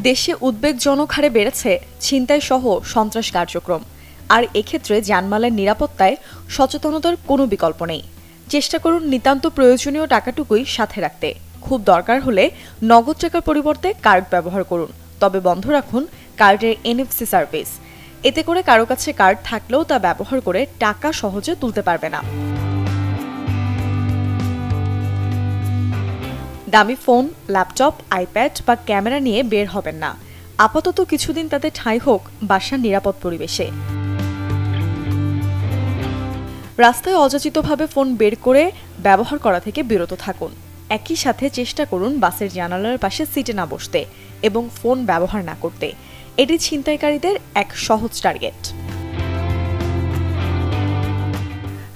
দেশে উদ্বেগজনক হারে বেড়েছে ছিনতাই সহ সন্ত্রাস কার্যক্রম। আর এক্ষেত্রে জানমালের নিরাপত্তায় সচেতনতার কোনো বিকল্প নেই। চেষ্টা করুন নিতান্ত প্রয়োজনীয় টাকাটুকুই সাথে রাখতে। খুব দরকার হলে নগদ টাকার পরিবর্তে কার্ড ব্যবহার করুন, তবে বন্ধ রাখুন কার্ডের এনএফসি সার্ভিস। এতে করে কারো কাছে কার্ড থাকলেও তা ব্যবহার করে টাকা সহজে তুলতে পারবে না। দামি ফোন, ল্যাপটপ, আইপ্যাড বা ক্যামেরা নিয়ে বের হবেন না। আপাতত কিছুদিন তাতে ঠাঁই হোক বাসার নিরাপদ পরিবেশে। রাস্তায় অযাচিতভাবে ফোন বের করে ব্যবহার করা থেকে বিরত থাকুন। একই সাথে চেষ্টা করুন বাসের জানালার পাশে সিটে না বসতে এবং ফোন ব্যবহার না করতে। এটি ছিনতাইকারীদের এক সহজ টার্গেট।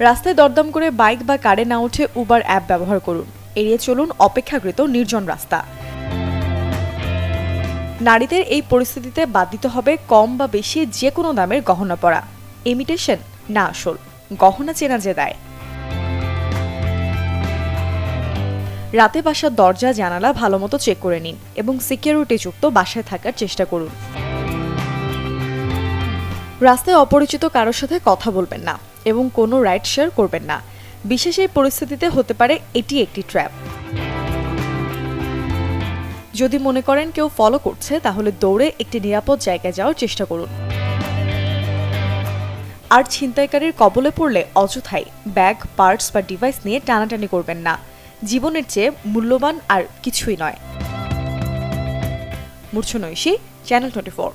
রাস্তায় দরদাম করে বাইক বা কারে না উঠে উবার অ্যাপ ব্যবহার করুন। এড়িয়ে চলুন অপেক্ষাকৃত নির্জন রাস্তা। নারীদের এই পরিস্থিতিতে বাদ দিতে হবে কম বা বেশি যে কোনো দামের গহনা পরা। ইমিটেশন না আসল, গহনা চেনা যে দেয়। রাতে বাসার দরজা জানালা ভালোমতো চেক করে নিন এবং সিকিউরিটি যুক্ত বাসায় থাকার চেষ্টা করুন। রাস্তায় অপরিচিত কারোর সাথে কথা বলবেন না এবং কোনো রাইড শেয়ার করবেন না। বিশেষ এই পরিস্থিতিতে হতে পারে এটি একটি ট্র্যাপ। যদি মনে করেন কেউ ফলো করছে, তাহলে দৌড়ে একটি নিরাপদ জায়গায় যাওয়ার চেষ্টা করুন। আর ছিনতাইকারীর কবলে পড়লে অযথাই ব্যাগ, পার্টস বা ডিভাইস নিয়ে টানাটানি করবেন না। জীবনের চেয়ে মূল্যবান আর কিছুই নয়। মূর্ছনা ঐশী, চ্যানেল 24।